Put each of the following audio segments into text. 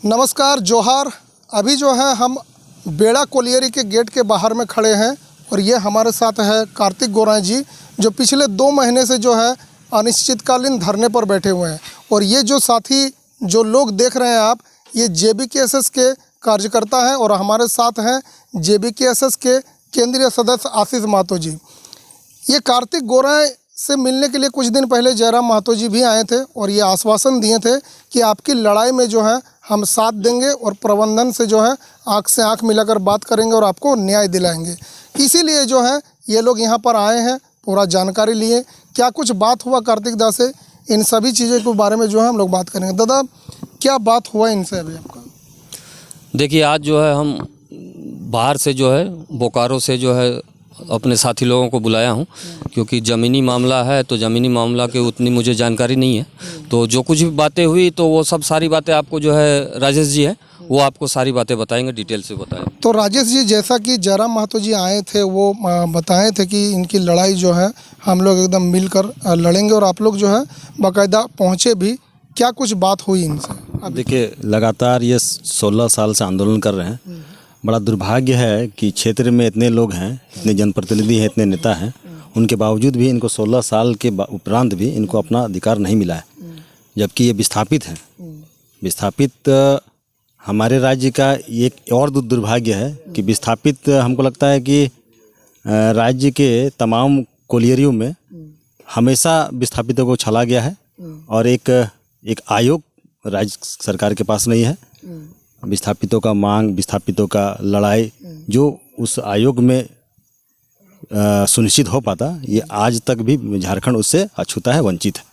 नमस्कार, जोहार। अभी जो है हम बेड़ा कोलियरी के गेट के बाहर में खड़े हैं और ये हमारे साथ है कार्तिक गोराई जी, जो पिछले 2 महीने से जो है अनिश्चितकालीन धरने पर बैठे हुए हैं। और ये जो साथी जो लोग देख रहे हैं आप, ये जेबीकेएसएस के कार्यकर्ता हैं और हमारे साथ हैं जेबीकेएसएस के केंद्रीय सदस्य आशीष महतो जी। ये कार्तिक गोराई से मिलने के लिए कुछ दिन पहले जयराम महतो जी भी आए थे और ये आश्वासन दिए थे कि आपकी लड़ाई में जो है हम साथ देंगे और प्रबंधन से जो है आँख से आँख मिलाकर बात करेंगे और आपको न्याय दिलाएंगे। इसीलिए जो है ये लोग यहाँ पर आए हैं, पूरा जानकारी लिए। क्या कुछ बात हुआ कार्तिक दा से, इन सभी चीज़ों के बारे में जो है हम लोग बात करेंगे। दादा, क्या बात हुआ इनसे अभी आपका? देखिए, आज जो है हम बाहर से जो है बोकारो से जो है अपने साथी लोगों को बुलाया हूं, क्योंकि ज़मीनी मामला है तो ज़मीनी मामला के उतनी मुझे जानकारी नहीं है। तो जो कुछ भी बातें हुई तो वो सब सारी बातें आपको जो है राजेश जी है वो आपको सारी बातें बताएंगे, डिटेल से बताएंगे। तो राजेश जी, जैसा कि जयराम महतो जी आए थे वो बताए थे कि इनकी लड़ाई जो है हम लोग एकदम मिलकर लड़ेंगे और आप लोग जो है बाकायदा पहुँचे भी। क्या कुछ बात हुई इनसे? देखिए, लगातार ये 16 साल से आंदोलन कर रहे हैं। बड़ा दुर्भाग्य है कि क्षेत्र में इतने लोग हैं, इतने जनप्रतिनिधि हैं, इतने नेता हैं, उनके बावजूद भी इनको 16 साल के उपरांत भी इनको अपना अधिकार नहीं मिला है, जबकि ये विस्थापित हैं। विस्थापित हमारे राज्य का एक और दुर्भाग्य है कि विस्थापित, हमको लगता है कि राज्य के तमाम कोलियरियों में हमेशा विस्थापितों को छला गया है और एक आयोग राज्य सरकार के पास नहीं है। विस्थापितों का मांग, विस्थापितों का लड़ाई जो उस आयोग में सुनिश्चित हो पाता, ये आज तक भी झारखंड उससे अछूता है, वंचित है।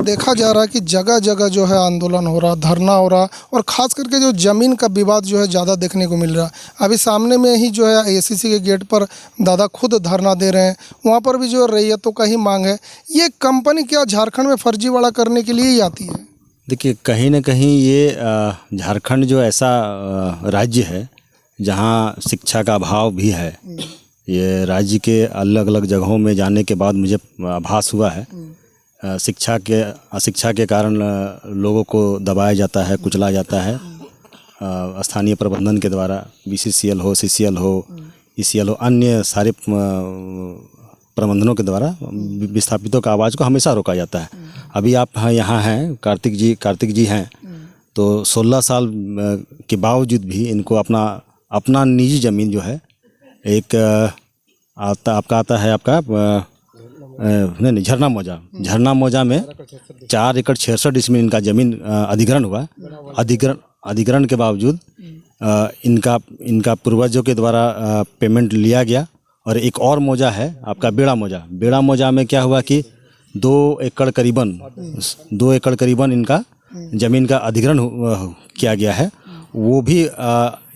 देखा जा रहा है कि जगह जगह जो है आंदोलन हो रहा, धरना हो रहा, और ख़ास करके जो ज़मीन का विवाद जो है ज़्यादा देखने को मिल रहा। अभी सामने में ही जो है एसीसी के गेट पर दादा खुद धरना दे रहे हैं, वहाँ पर भी जो रैयतों का ही मांग है। ये कंपनी क्या झारखंड में फर्जीवाड़ा करने के लिए ही आती है? देखिए, कहीं ना कहीं ये झारखंड जो ऐसा राज्य है जहाँ शिक्षा का अभाव भी है। ये राज्य के अलग अलग जगहों में जाने के बाद मुझे आभास हुआ है, अशिक्षा के कारण लोगों को दबाया जाता है, कुचला जाता है स्थानीय प्रबंधन के द्वारा। बीसीसीएल हो, सीसीएल हो, ईसीएल हो, अन्य सारे प्रबंधनों के द्वारा विस्थापितों का आवाज़ को हमेशा रोका जाता है। अभी आप यहाँ हैं, कार्तिक जी हैं, तो 16 साल के बावजूद भी इनको अपना निजी ज़मीन जो है एक आता है नहीं, झरना मौजा में 4 एकड़ 66 डिसमिल इनका ज़मीन अधिग्रहण हुआ। अधिग्रहण के बावजूद इनका पूर्वजों के द्वारा पेमेंट लिया गया। और एक और मौजा है आपका बेड़ा मौजा में क्या हुआ कि 2 एकड़ करीबन इनका ज़मीन का अधिग्रहण किया गया है। वो भी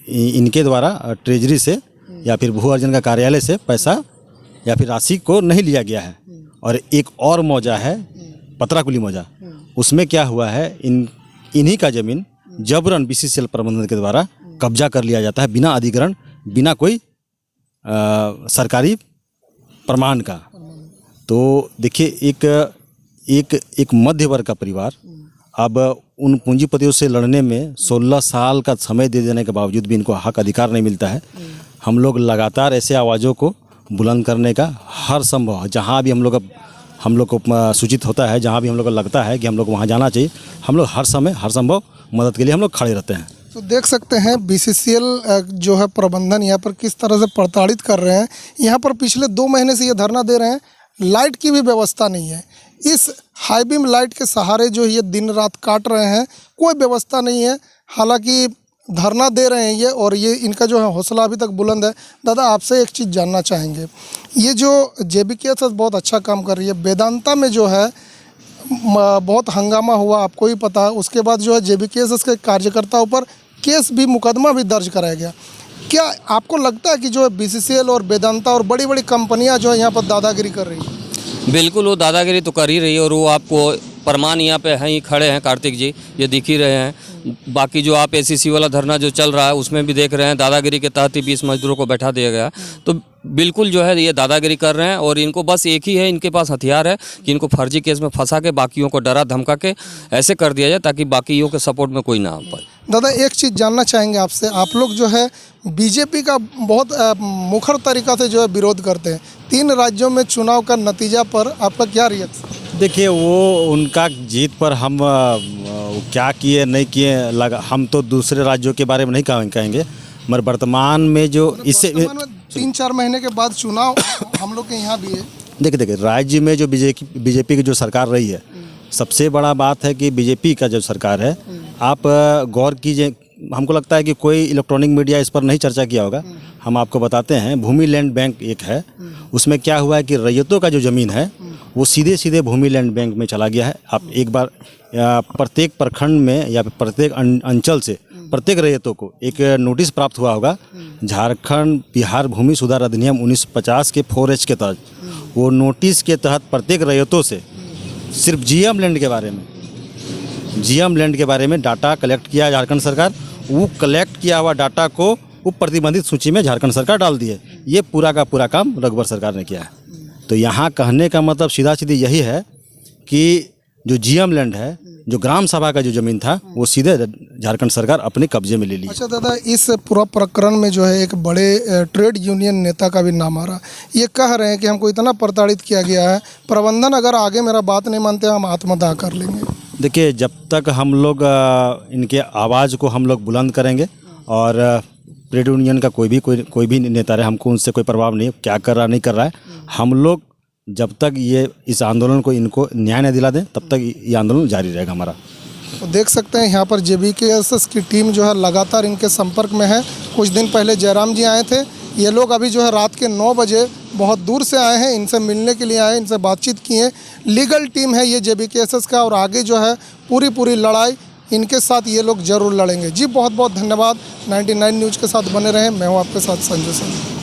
इनके द्वारा ट्रेजरी से या फिर भू अर्जन का कार्यालय से पैसा या फिर राशि को नहीं लिया गया है। और एक और मौजा है पतराकुली मौजा, उसमें क्या हुआ है, इन्हीं का ज़मीन जबरन बीसीसीएल प्रबंधन के द्वारा कब्जा कर लिया जाता है, बिना अधिग्रहण, बिना कोई सरकारी प्रमाण का। तो देखिए, एक मध्य वर्ग का परिवार अब उन पूंजीपतियों से लड़ने में 16 साल का समय दे देने के बावजूद भी इनको हक अधिकार नहीं मिलता है। हम लोग लगातार ऐसे आवाज़ों को बुलंद करने का हर संभव, जहाँ भी हम लोग को सूचित होता है, जहाँ भी हम लोग को लगता है कि हम लोग वहाँ जाना चाहिए, हम लोग हर समय हर संभव मदद के लिए हम लोग खड़े रहते हैं। तो देख सकते हैं बीसीसीएल जो है प्रबंधन यहाँ पर किस तरह से प्रताड़ित कर रहे हैं। यहाँ पर पिछले 2 महीने से ये धरना दे रहे हैं, लाइट की भी व्यवस्था नहीं है। इस हाई बीम लाइट के सहारे जो ये दिन रात काट रहे हैं, कोई व्यवस्था नहीं है। हालांकि धरना दे रहे हैं ये, और ये इनका जो है हौसला अभी तक बुलंद है। दादा, आपसे एक चीज़ जानना चाहेंगे, ये जो जेबीकेएसएस बहुत अच्छा काम कर रही है, वेदांता में जो है बहुत हंगामा हुआ, आपको ही पता है। उसके बाद जो है जेबीकेएसएस के कार्यकर्ताओं पर केस भी, मुकदमा भी दर्ज कराया गया। क्या आपको लगता है कि जो है बीसीसीएल और वेदांता और बड़ी बड़ी कंपनियां जो है यहाँ पर दादागिरी कर रही है? बिल्कुल, वो दादागिरी तो कर ही रही है और वो आपको प्रमाण यहाँ पे हैं ही खड़े हैं कार्तिक जी, ये दिख ही रहे हैं। बाकी जो आप एसीसी वाला धरना जो चल रहा है उसमें भी देख रहे हैं, दादागिरी के तहत ही 20 मजदूरों को बैठा दिया गया। तो बिल्कुल जो है ये दादागिरी कर रहे हैं और इनको बस एक ही है, इनके पास हथियार है कि इनको फर्जी केस में फंसा के बाकियों को डरा धमका के ऐसे कर दिया जाए ताकि बाकियों के सपोर्ट में कोई ना आ पाए। दादा एक चीज़ जानना चाहेंगे आपसे, आप लोग जो है बीजेपी का बहुत मुखर तरीक़ा से जो है विरोध करते हैं, 3 राज्यों में चुनाव का नतीजा पर आपका क्या रिएक्शन? देखिए, वो उनका जीत पर हम क्या किए नहीं किए लगा, हम तो दूसरे राज्यों के बारे में नहीं कहेंगे, मगर वर्तमान में जो इससे 3-4 महीने के बाद चुनाव हम लोग के यहाँ भी है। देखिए राज्य में जो बीजेपी की जो सरकार रही है, सबसे बड़ा बात है कि बीजेपी का जो सरकार है, आप गौर कीजिए, हमको लगता है कि कोई इलेक्ट्रॉनिक मीडिया इस पर नहीं चर्चा किया होगा, हम आपको बताते हैं। भूमि लैंड बैंक एक है, उसमें क्या हुआ है कि रैयतों का जो ज़मीन है वो सीधे सीधे भूमि लैंड बैंक में चला गया है। आप एक बार प्रत्येक प्रखंड में या प्रत्येक अंचल से प्रत्येक रैयतों को एक नोटिस प्राप्त हुआ होगा। झारखंड बिहार भूमि सुधार अधिनियम 1950 के 4H के तहत, वो नोटिस के तहत प्रत्येक रैयतों से सिर्फ जीएम लैंड के बारे में डाटा कलेक्ट किया झारखंड सरकार। वो कलेक्ट किया हुआ डाटा को वो प्रतिबंधित सूची में झारखंड सरकार डाल दी है। ये पूरा का पूरा काम रघुवर सरकार ने किया है। तो यहाँ कहने का मतलब सीधा सीधी यही है कि जो जीएम लैंड है, जो ग्राम सभा का जो ज़मीन था, वो सीधे झारखंड सरकार अपने कब्जे में ले ली। अच्छा दादा, इस पूरा प्रकरण में जो है एक बड़े ट्रेड यूनियन नेता का भी नाम आ रहा, ये कह रहे हैं कि हमको इतना प्रताड़ित किया गया है, प्रबंधन अगर आगे मेरा बात नहीं मानते हम आत्मदाह कर लेंगे। देखिए, जब तक हम लोग इनके आवाज़ को हम लोग बुलंद करेंगे, और ट्रेड यूनियन का कोई भी नेता रहे, हमको उनसे कोई प्रभाव नहीं है, क्या कर रहा नहीं कर रहा है। हम लोग जब तक ये इस आंदोलन को इनको न्याय न दिला दें, तब तक ये आंदोलन जारी रहेगा हमारा। तो देख सकते हैं यहाँ पर JBKSS की टीम जो है लगातार इनके संपर्क में है। कुछ दिन पहले जयराम जी आए थे, ये लोग अभी जो है रात के 9 बजे बहुत दूर से आए हैं, इनसे मिलने के लिए आए, इनसे बातचीत की है। लीगल टीम है ये JBKSS का, और आगे जो है पूरी लड़ाई इनके साथ ये लोग जरूर लड़ेंगे। जी बहुत बहुत धन्यवाद। 99 न्यूज़ के साथ बने रहें। मैं हूँ आपके साथ संजय सिंह।